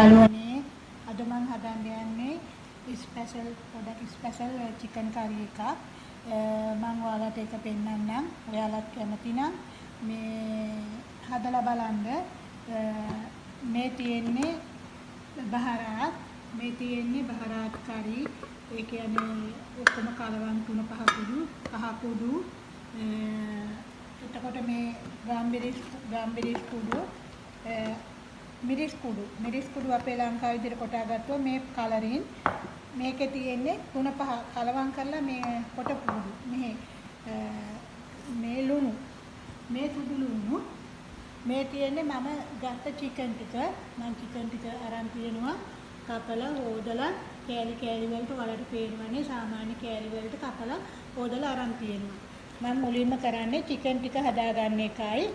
යාළුවනේ අද මම හදන්න යන්නේ ස්පෙෂල් චිකන් කරි එකක්. මම ඔයාලට ඒක පෙන්නන්නම්. ඔයාලත් කැමති නම් මේ හදලා බලන්න. මේ තියෙන්නේ බහරාත් කරි. ඒ කියන්නේ ඔක්කොම කලවම් 3-5 කහ කුඩු එතකොට මේ ගම්බිරිස් කුඩු මිරිස් කුඩු අපේ ලංකාවේ විදිහට කොටා ගත්තා මේ කලරින් මේකේ තියෙන්නේ 3-5 කලවම් කරලා මේ කොටපු කුඩු මේ ලුණු මේ සුදු ලුණු මේ තියෙන්නේ මම ගත්ත චිකන් ටික අරන් තියෙනවා කපලා හොදලා කෑලි වලට වලට පේනවනේ සාමාන්‍ය කෑලි වලට කපලා හොදලා අරන් තියෙනවා මම මුලින්ම කරන්නේ චිකන් ටික හදාගන්න එකයි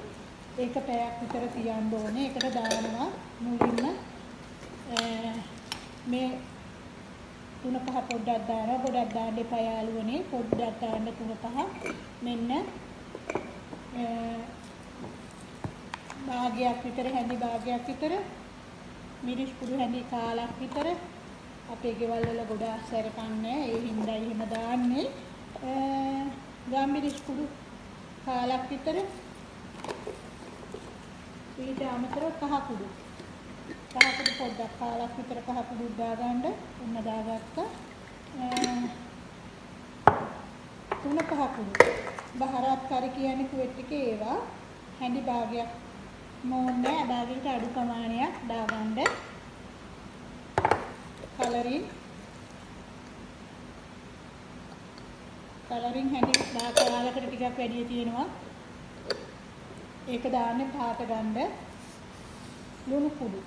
ඒක පැයක් විතර තියන්න ඕනේ. ඒකට දානවා මුලින්ම මේ 3-5 පොඩ්ඩක් දානවා. පොඩ්ඩක් දාන්න එපා යාළුවනේ. පොඩ්ඩක් දාන්න 3-5. මෙන්න භාගයක් විතර හැඳි භාගයක් විතර මිරිස් කුඩු හැඳි කාලක් විතර අපේ ගෙවල් වල ගොඩාක් සැරකන්නේ. ඒ හින්දා එහෙම දාන්නේ. ගම්මිරිස් කුඩු කාලක් විතර ඊට අමතරව කහ කුඩු පොඩ්ඩක් කාලක් විතර කහ කුඩු දාගන්න උන්න දාගත්තා 3-5 කුඩු බහරාත් කරි කියන්නේ කුවෙට් එකේ ඒවා හැඳි භාගයක් මොන්නේ භාගයකට අඩු ප්‍රමාණයක් දාගන්න කලරින් හැඳි කාලකට ටිකක් වැඩි තියෙනවා ඒක දාන්නේ පාට ගන්න ලුණු කුඩු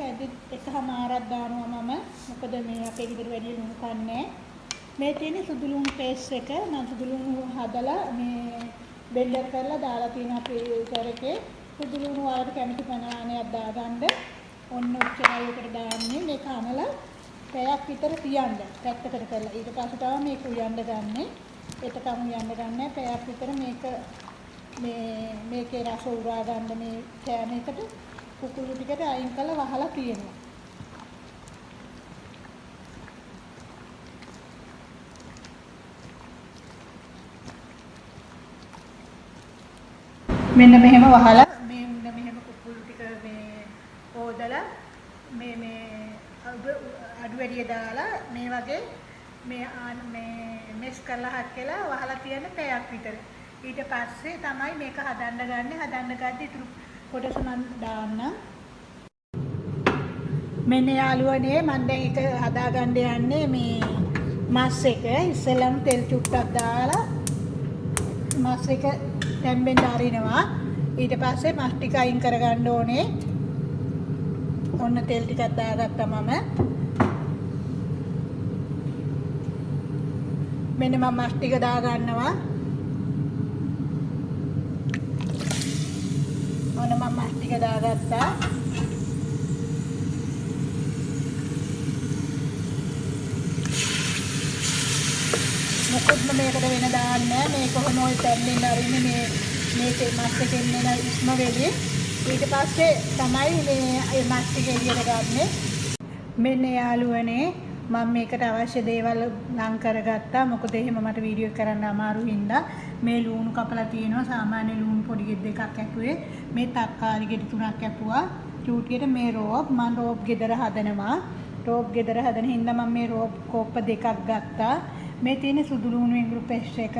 හැදි එකමාරක් දානවා මම මොකද මේ අපේ ගෙදර වැඩි ලුණු කන්නේ මේ තියෙන සුදු ලුණු පේස්ට් එක මම සුදු ලුණු හදලා මේ බෙන්ඩර් කරලා දාලා තියෙන අපේ කරකේ සුදු ලුණු වලට කැමති ප්‍රමාණයක් දාගන්න ඔන්න ඔච්චරයි එකට දාන්නේ මේක අනලා පැයක් විතර තියන්න පැත්තකට කරලා ඊට පස්සේ තමයි මේක උයන්න ගන්නෙ එතකම උයන්න ගන්න පැයක් විතර මේකේ රස උරා ගන්න මේ කෑම එකට කුකුළු ටිකට අයින් කරලා වහලා තියෙනවා. මෙන්න මෙහෙම වහලා මෙහෙම කුකුළු ටික මේ හොදලා මේ අඩු වැඩිය දාලා මේ වගේ මේ මෙස් කරලා හක්කලා වහලා තියෙන පැයක් විතර. ඊට පස්සේ තමයි මේක හදන්න ගද්දි ඉතුරු කොටස මම දාන්නම්. මෙන්න යාළුවනේ මම දැන් ඒක හදාගන්න යන්නේ මේ මස් එක ඉස්සෙල්ලම තෙල් චුට්ටක් දාලා මස් එක තැම්බෙන්න අරිනවා. ඊට පස්සේ මස් ටික අයින් කරගන්න ඕනේ. ඔන්න තෙල් ටිකක් දාගත්තා මම. මෙන්න මම මස් ටික දාගන්නවා. ඔන්න මම මස් ටික දාගත්තා. මොකද මේකට වෙන දාන්නේ මේක කොහොම ඔය තැම්බෙන්න අරින්නේ මේකේ මස් එකෙන් එන ඉස්ම වෙලේ ඊට පස්සේ තමයි මේ මස් ටික එළියට ගන්නෙ. මෙන්න යාළුවනේ මම මේකට අවශ්‍ය දේවල් ලං කරගත්තා. මොකද එහෙම මට වීඩියෝ කරන්න අමාරු හින්දා මේ ලුණු කපලා තියෙනවා. සාමාන්‍ය ලුණු පොඩි දෙකක් ඇපුවේ. මේ තක්කාලි ගෙඩි 3ක් ඇපුවා. චූටියට මේ රෝප් මම රෝප් ගෙදර හදනවා. රෝප් ගෙදර හදන හින්දා මම මේ රෝප් කෝප්ප දෙකක් ගත්තා. මේ තියෙන සුදු ලුණු වෙඟුරු පෙස්ට් එක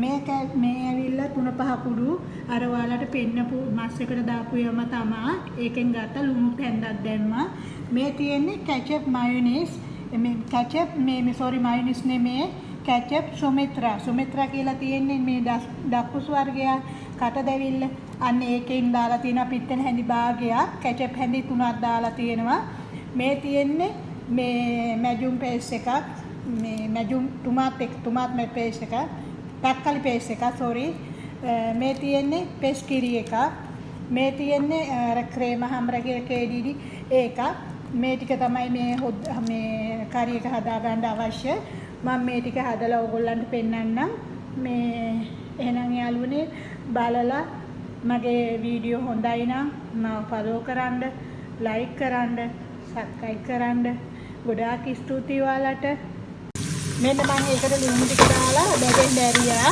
මේක මේ ඇවිල්ලා 3-5 කුඩු අර ඔයාලට පෙන්නපු මස් එකට දාපු යම තමා ඒකෙන් ගත්ත ලුණු පැන්දක් දැම්මා. මේ තියෙන්නේ කෙචප් මයොනයිස් මේ කෙචප් මයොනයිස් නෙමේ කෙචප් සුමිත්‍රා කියලා තියෙන්නේ මේ දක්කුස් වර්ගය කට දැවිල්ල අන්න ඒකෙන් දාලා තියෙනවා පිට්ටන හැඳි භාගයක් කෙචප් හැඳි 3ක් දාලා තියෙනවා. මේ තියෙන්නේ මේ මැජුම් පේස්ට් එකක් මේ මැජුම් ටොමාට් මේ පේස්ට් එකක් තක්කාලි පේස්ට් එකක් මේ තියෙන්නේ පේස්ට් කිරි එකක් මේ තියෙන්නේ අර ක්‍රේම හම්බරගේ KDD ඒක මේ ටික තමයි මේ කරි එක හදාගන්න අවශ්‍ය. මම මේ ටික හදලා ඔයගොල්ලන්ට පෙන්නන්නම්. මේ එහෙනම් යාළුවනේ බලලා මගේ වීඩියෝ හොඳයි නම් මම ෆලෝ කරන්න ලයික් කරන්න, සබ්ස්ක්‍රයිබ් කරන්න. ගොඩාක් ස්තුතියි ඔයාලට. මෙන්න මම ඒකට ලුණු ටික දාලා බැදෙන්න ඇරියා.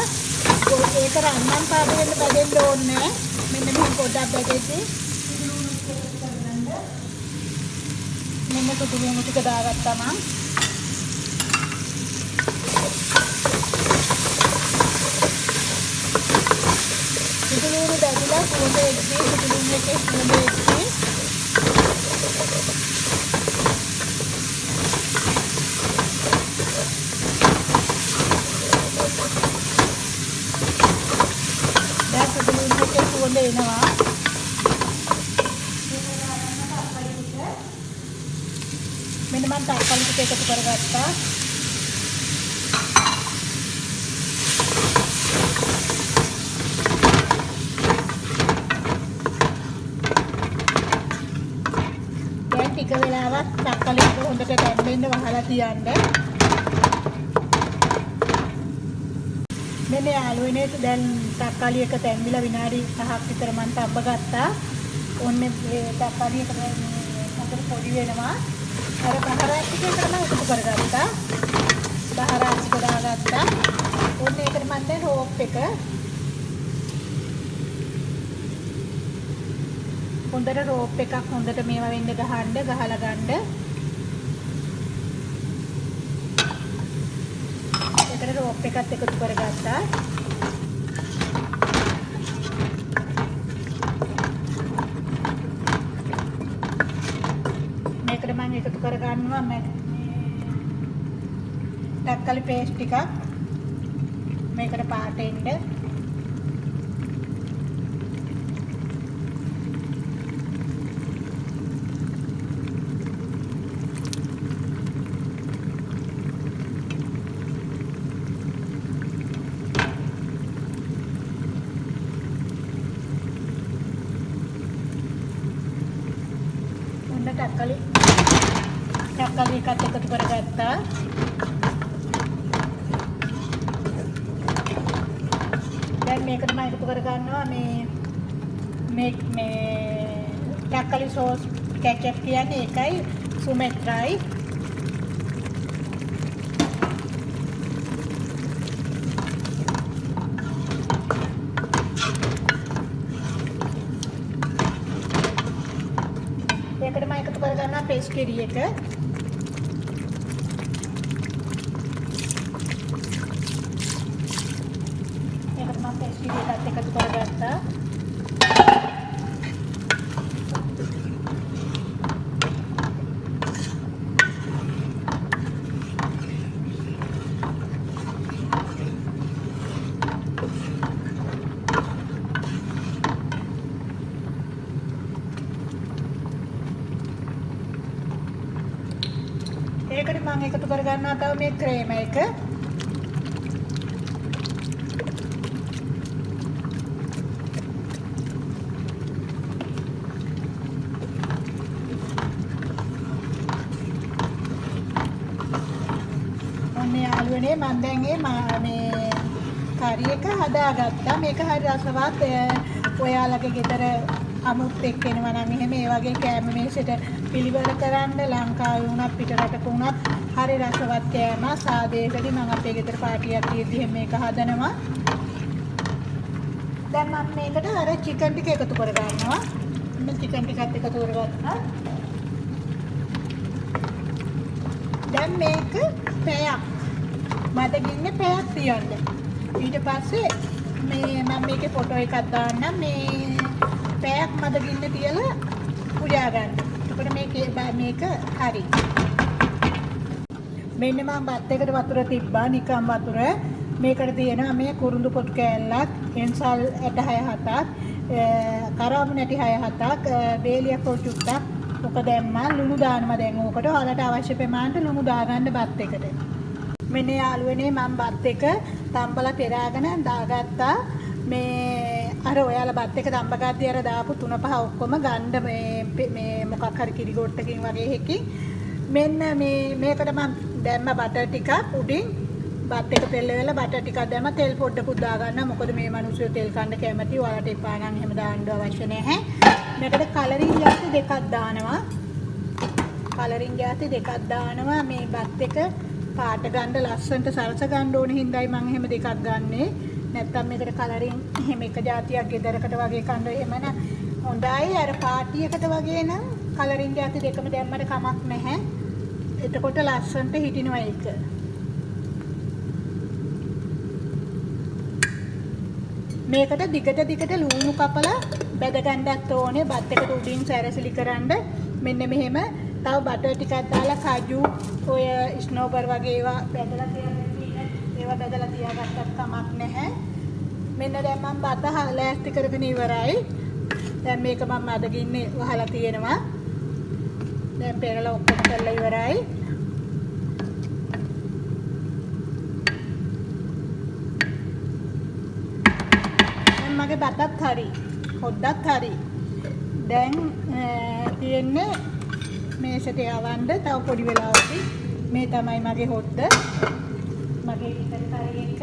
ඒක රන්නම් පාට වෙන්න බැදෙන්න ඕනේ. මෙන්න මෙහෙම පොඩ්ඩක් බැදෙද්දි මෙන්න සුදු ලුණු ටික දාගත්තා මම. සුදු ලුණු බැදලා සුවඳෙද්දි සුදු ලුණු එකේ සුවඳෙද්දි සුවඳ එනවා. මෙන්න මම තක්කලි ටික එකතු කරගත්තා. දැන් ටික වෙලාවක් තක්කලි ටික හොඳට තැම්බෙන්න වහලා තියන්න. මෙන්න යාළුවනේ දැන් තක්කාලි එක තැම්බිලා විනාඩි 5ක් විතර මම තඹ ගත්තා. ඔන්න මේ තක්කාලි එක හොඳට පොඩි වෙනවා. අර බහරාච්චි එකට මම එකතු කරගත්තා. බහරාච්චි දාගත්තා. ඔන්න ඒකට මම දැන් රෝප් එක හොඳට රෝප් එකක් හොඳට මේවා වෙන්න ගහලා ගන්න. ඒකට රෝප් එකත් එකතු කරගත්තා. මේකට මම එකතු කරගන්නවා තක්කලි පේස්ට් ටිකක්. මේකට පාට එන්න. තක්කලි එකත් එකතු කරගත්තා. දැන් මේකට මම එකතු කරගන්නවා මේ තක්කලි සෝස් කෙචප් කියන්නේ ඒකයි සුමෙත්‍රායි. ඒකට මම එකතු කරගන්නවා පේස්ට් කිරි එක. ඒකට මම පේස්ට් කිරි එකත් එකතු කරගත්තා. ඒකට මම එකතු කරගන්නවා තව මේ ක්‍රේම එක. ඔන්න යාළුවනේ මම දැන් මේ කරි එක හදාගත්තා. මේක හරි රසවත්. ඔයාලගේ ගෙදර අමුත් එක්ක එනවා නම් එහෙම ඒ වගේ කෑම මේසෙට පිළිවෙල කරන්න ලංකාවේ වුණත් පිට රටක වුණත් හරි රසවත් කෑම සාදේකදී මම අපේ ගෙදර පාටියක් තියෙද්දි එහෙම මේක හදනවා. දැන් මම මේකට අර චිකන් ටික එකතු කරගන්නවා. මම චිකන් ටිකත් එකතු කරගත්තා. දැන් මේක පැයක් මදගින්නේ පැයක් තියන්න. ඊට පස්සේ මම මේකේ ෆොටෝ එකක් දාන්නම්. මේ පැයක් මදගින්න තියලා පුරා ගන්න. එතකොට මේක හරි. මෙන්න මම බත් එකට වතුර තිබ්බා නිකම් වතුර. මේකට තියෙනවා මේ කුරුඳු පොටු කෑල්ලක්, එන්සල් ඇට 6-7ක්, කරාබු නැටි 6-7ක්, බේලියක් පොචුට්ටක්. ඔක දැම්මා ලුණු දානවා දැන් ඕකට. ඔයාලට අවශ්‍ය ප්‍රමාණයට ලුණු දාගන්න බත් එකට. මෙන්න යාළුවනේ මම බත් එක තම්බලා පෙරාගෙන දාගත්තා. මේ අර ඔයාලා බත් එක තම්බ ගද්දී අර දාපු 3-5 ඔක්කොම ගන්න මේ මොකක් හරි කිරි ගොට්ටකින් වගේ එකකින්. මෙන්න මේකට මම දැම්ම බටර් ටිකක් උඩින් බත් එක තෙල් වෙලා බටර් ටිකක් දැම්ම තෙල් පොඩ්ඩකුත් දාගන්න. මොකද මේ මිනිස්සු තෙල් කන්න කැමති. ඔයාලට එපා නම් එහෙම දාන්න අවශ්‍ය නැහැ. මේකට කලරින් જાති දෙකක් දානවා. කලරින් જાති දෙකක් දානවා. මේ බත් එක පාට ගන්න ලස්සනට සරස ගන්න ඕන හින්දායි මම එහෙම දෙකක් ගන්නෙ. නැත්තම් මේකට කලරින් එහෙම එක જાතියක් ගෙදරකට වගේ කන්න එහෙම න හොඳයි. අර පාටි එකට වගේ නම් කලරින් જાති දෙකම දැම්මට කමක් නැහැ. එතකොට ලස්සනට හිටිනවා ඒක. මේකට දිගට ලුණු කපලා බැද ගන්නත් ඕනේ. බත් එකට උඩින් සැරසිලි කරන්න. මෙන්න මෙහෙම තව බටර් ටිකක් දාලා කජු ඔය ස්නෝබර් වගේ ඒවා බැදලා තියාගත්තත් කමක් නැහැ. මෙන්න දැන් මම බත ලෑස්ති කරගෙන ඉවරයි. දැන් මේක මම අදගින්නේ වහලා තියෙනවා. දැන් පෙරලා ඔක්කොම කරලා ඉවරයි. දැන් මගේ බතත් හරි. හොද්දත් හරි. දැන් තියෙන්නේ මේසට යවන්න තව පොඩි වෙලාවකින්. මේ තමයි මගේ හොද්ද. මගේ ඉතින් කරේ එක.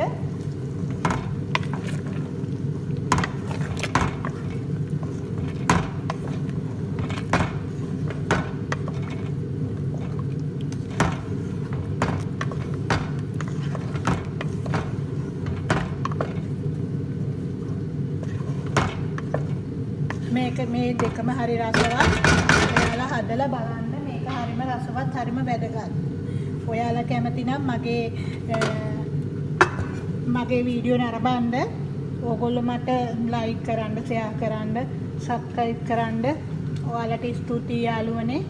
මේක මේ දෙකම හරි රසවත්. ඔයාලා හදලා බලන්න. මේක හරිම රසවත්, හරිම වැදගත්. ඔයාලා කැමති නම් මගේ වීඩියෝ නරඹන්න. ඕගොල්ලෝ මට ලයික් කරන්න, ෂෙයා කරන්න, සබ්ස්ක්‍රයිබ් කරන්න. ඔයාලට ස්තුතියි යාළුවනේ.